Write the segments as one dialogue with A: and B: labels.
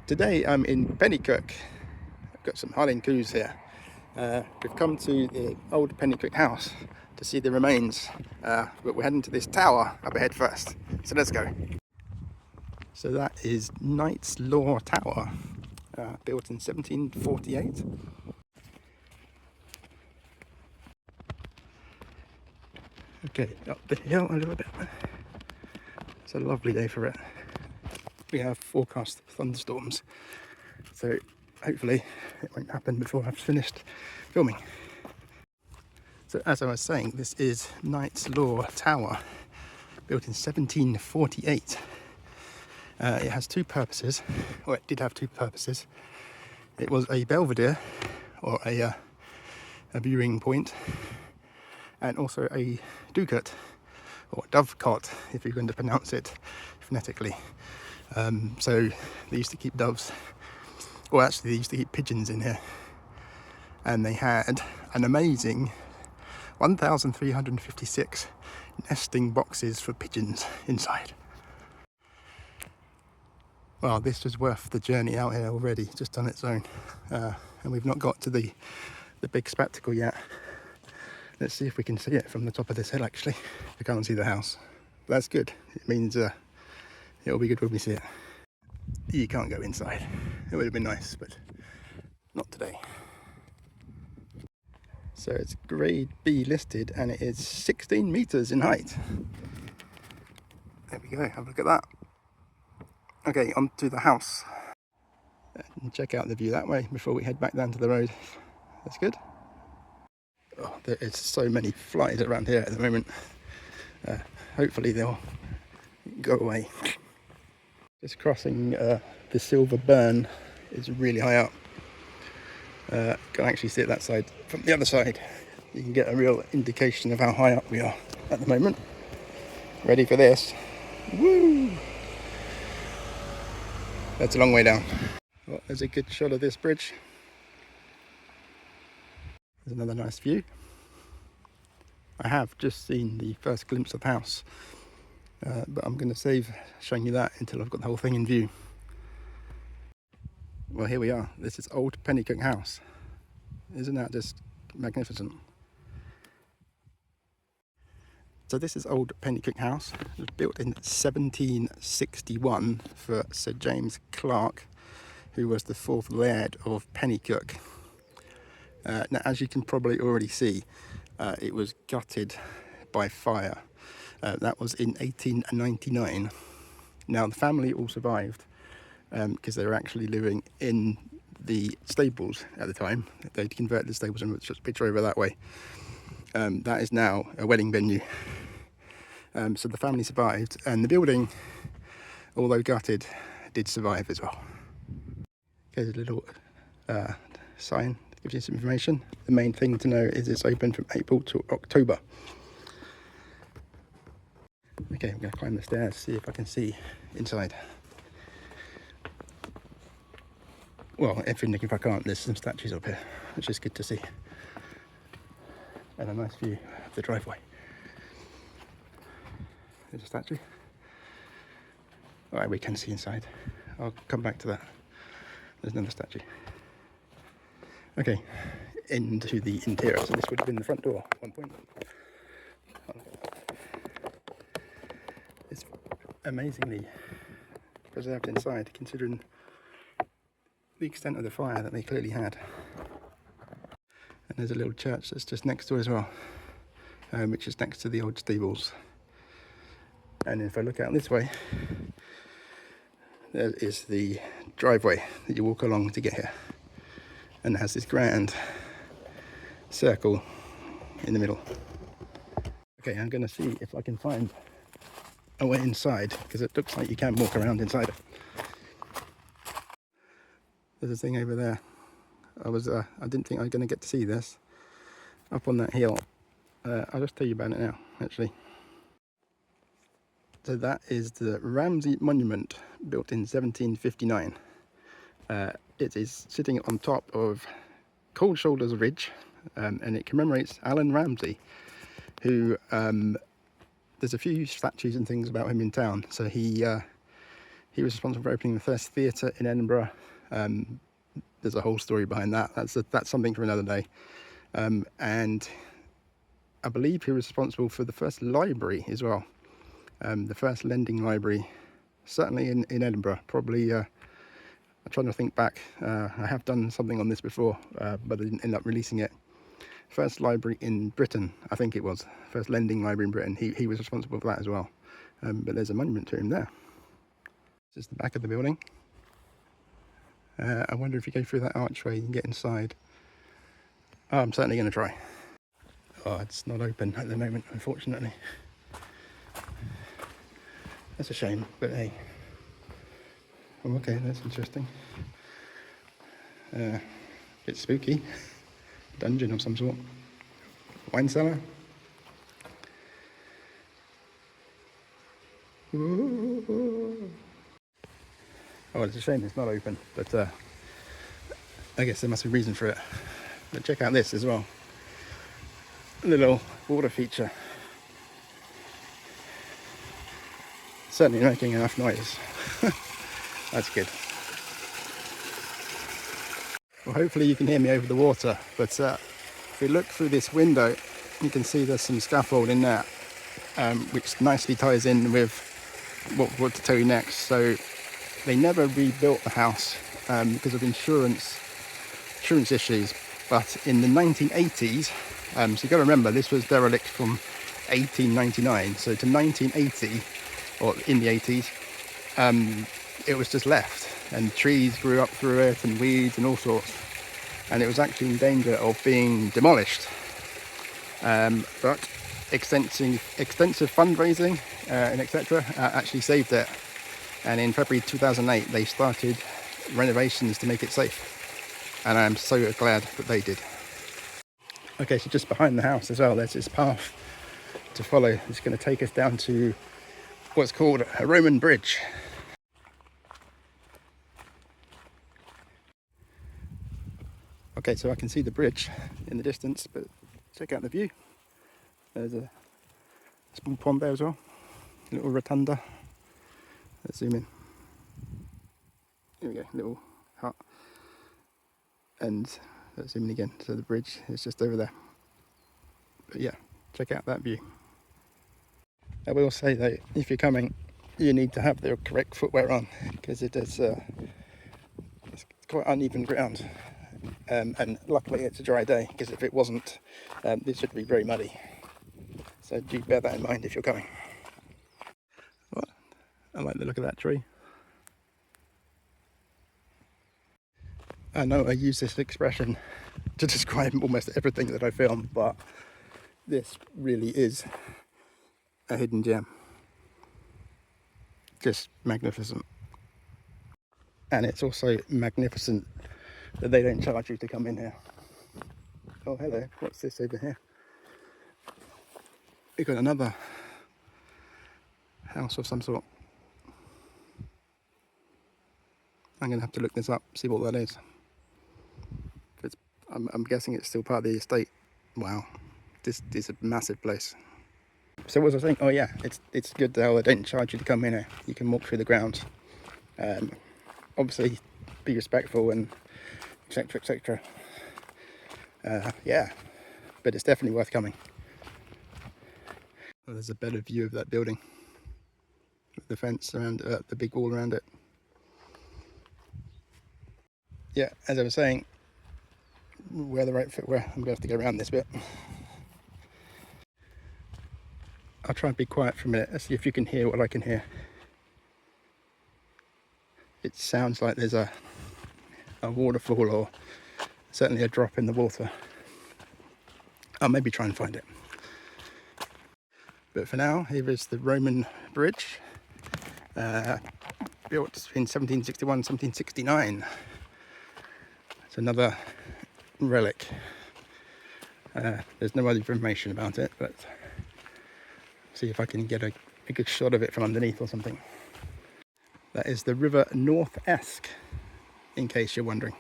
A: Today I'm in Penicuik. I've got some Highland coos here. We've come to the Old Penicuik House to see the remains, but we're heading to this tower up ahead first. So let's go. So that is Knight's Law Tower, built in 1748. Okay, up the hill a little bit. It's a lovely day for it. We have forecast thunderstorms, so hopefully it won't happen before I've finished filming. So as I was saying, this is Knight's Law Tower, built in 1748. It has two purposes, or it did have two purposes. It was a belvedere, or a viewing point, and also a ducat, or dovecot, if you're going to pronounce it phonetically. So they used to keep doves, or actually they used to keep pigeons in here, and they had an amazing 1,356 nesting boxes for pigeons inside. Well, this was worth the journey out here already, just on its own, and we've not got to the big spectacle yet. Let's see if we can see it from the top of this hill. Actually, we can't see the house. That's good. It means it'll be good when we see it. You can't go inside. It would have been nice, but not today. So it's grade B listed, and it is 16 meters in height. There we go, have a look at that. Okay, on to the house. And check out the view that way before we head back down to the road. That's good. Oh, there is so many flies around here at the moment. Hopefully they'll go away. Just crossing the Silver Burn is really high up. Can actually see it that side. From the other side, you can get a real indication of how high up we are at the moment. Ready for this? Woo! That's a long way down. Well, there's a good shot of this bridge. There's another nice view. I have just seen the first glimpse of the house, but I'm going to save showing you that until I've got the whole thing in view. Well, here we are. This is Old Penicuik House. Isn't that just magnificent? So this is Old Penicuik House. It was built in 1761 for Sir James Clark, who was the fourth laird of Penicuik. Now, as you can probably already see, it was gutted by fire. That was in 1899. Now, the family all survived because they were actually living in the stables at the time. They'd converted the stables, and just picture over that way. That is now a wedding venue. So the family survived, and the building, although gutted, did survive as well. Here's a little sign that gives you some information. The main thing to know is it's open from April to October. Okay, I'm going to climb the stairs, see if I can see inside. Well, even if I can't, there's some statues up here, which is good to see. And a nice view of the driveway. There's a statue. Alright, we can see inside. I'll come back to that. There's another statue. Okay, into the interior. So this would have been the front door at one point. It's amazingly preserved inside, considering the extent of the fire that they clearly had. And there's a little church that's just next door as well, which is next to the old stables. And if I look out this way, there is the driveway that you walk along to get here, and it has this grand circle in the middle. Okay, I'm going to see if I can find a way inside, because it looks like you can walk around inside it. There's a thing over there. I didn't think I was going to get to see this up on that hill. I'll just tell you about it now, actually. So that is the Ramsay Monument, built in 1759. It is sitting on top of Cold Shoulders Ridge, and it commemorates Alan Ramsay, who there's a few statues and things about him in town. So he He was responsible for opening the first theatre in Edinburgh. There's a whole story behind that. That's something for another day. And I believe he was responsible for the first library as well. The first lending library, certainly in Edinburgh. Probably, I'm trying to think back. I have done something on this before, but I didn't end up releasing it. First library in Britain, I think it was. First lending library in Britain. He was responsible for that as well. But there's a monument to him there. This is the back of the building. I wonder if you go through that archway, you can get inside. Oh, I'm certainly going to try. Oh, it's not open at the moment, unfortunately. That's a shame, but hey. Oh, okay, that's interesting. Bit spooky. Dungeon of some sort. Wine cellar. Ooh. Oh, it's a shame it's not open, but I guess there must be a reason for it. But check out this as well. A little water feature. Certainly making enough noise. That's good. Well, hopefully you can hear me over the water, but if we look through this window, you can see there's some scaffold in there, which nicely ties in with what to tell you next. So they never rebuilt the house because of insurance issues, but in the 1980s, so you've got to remember this was derelict from 1899, so to 1980, or in the 80s, it was just left, and trees grew up through it and weeds and all sorts, and it was actually in danger of being demolished. But extensive fundraising and etc. Actually saved it, and in February 2008 they started renovations to make it safe, and I'm so glad that they did. Okay, so just behind the house as well, there's this path to follow. It's going to take us down to what's called a Roman bridge. Okay, so I can see the bridge in the distance, but check out the view. There's a small pond there as well, a little rotunda. Let's zoom in. Here we go, little hut. And let's zoom in again, so the bridge is just over there. But yeah, check out that view. I will say that if you're coming, you need to have the correct footwear on, because it's quite uneven ground. And luckily it's a dry day, because if it wasn't, this would be very muddy. So do bear that in mind if you're coming. Well, I like the look of that tree. I know I use this expression to describe almost everything that I film, but this really is a hidden gem. Just magnificent. And it's also magnificent that they don't charge you to come in here. Oh, hello, what's this over here? We've got another house of some sort. I'm going to have to look this up, see what that is. I'm guessing it's still part of the estate. Wow, this is a massive place. So what was I saying? Oh yeah, it's good how they don't charge you to come in here. You can walk through the grounds. Obviously, be respectful and etc. etc. Yeah, but it's definitely worth coming. Well, there's a better view of that building. The fence around the big wall around it. Yeah, as I was saying, wear the right footwear. I'm going to have to go around this bit. I'll try and be quiet for a minute. Let's see if you can hear what I can hear. It sounds like there's a waterfall, or certainly a drop in the water. I'll maybe try and find it. But for now, here is the Roman bridge, built in 1761, 1769. It's another relic. There's no other information about it, but see if I can get a good shot of it from underneath or something. That is the River North Esk, in case you're wondering.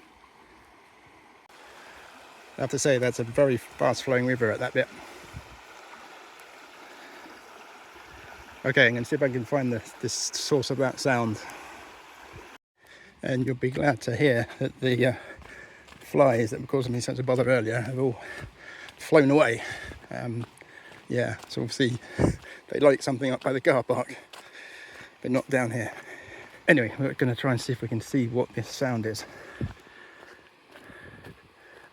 A: I have to say that's a very fast flowing river at that bit. Okay, I'm going to see if I can find the source of that sound. and you'll be glad to hear that the flies that were causing me such a bother earlier have all flown away. Yeah, so obviously they like something up by the car park, but not down here. Anyway, we're going to try and see if we can see what this sound is.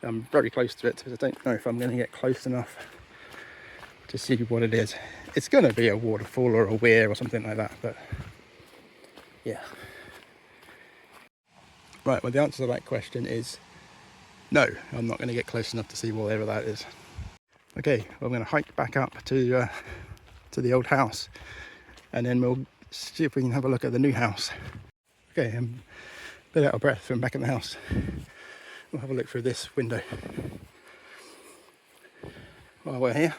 A: I'm very close to it, but I don't know if I'm going to get close enough to see what it is. It's going to be a waterfall or a weir or something like that, but yeah. Right, well the answer to that question is no, I'm not going to get close enough to see whatever that is. Okay, well, I'm going to hike back up to the old house, and then we'll see if we can have a look at the new house. Okay, I'm a bit out of breath from back in the house. We'll have a look through this window. While we're here,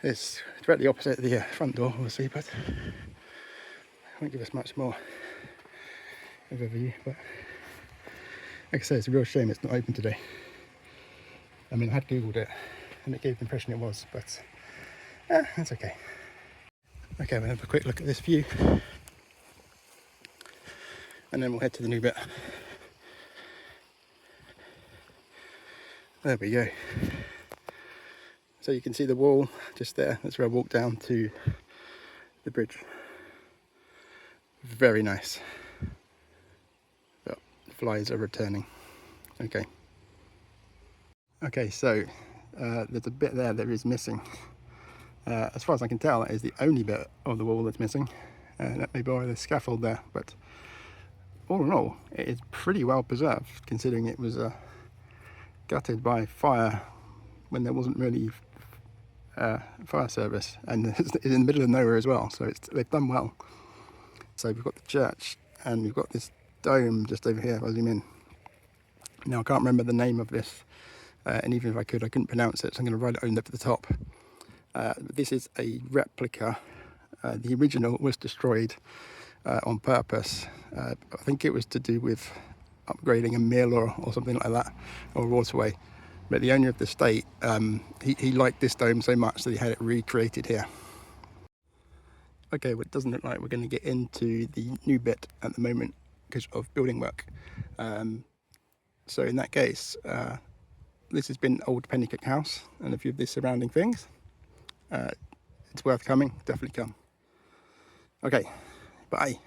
A: it's directly opposite the front door, obviously, but I won't give us much more of a view. But like I say, it's a real shame it's not open today. I mean, I had googled it and it gave the impression it was, but that's okay. Okay, we'll have a quick look at this view and then we'll head to the new bit. There we go. So you can see the wall just there. That's where I walked down to the bridge. Very nice. But the flies are returning. Okay. Okay, so there's a bit there that is missing. As far as I can tell, that is the only bit of the wall that's missing. Let me borrow the scaffold there, but all in all, it is pretty well preserved, considering it was gutted by fire when there wasn't really fire service, and it's in the middle of nowhere as well, so they've done well. So we've got the church, and we've got this dome just over here. If I zoom in. Now I can't remember the name of this, and even if I could, I couldn't pronounce it, so I'm going to write it on up at the top. This is a replica. The original was destroyed on purpose. I think it was to do with upgrading a mill or something like that, or a waterway. But the owner of the estate, he liked this dome so much that he had it recreated here. Okay, well, it doesn't look like we're going to get into the new bit at the moment because of building work. So in that case, this has been Old Penicuik House and a few of the surrounding things. It's worth coming, definitely come. Okay, bye.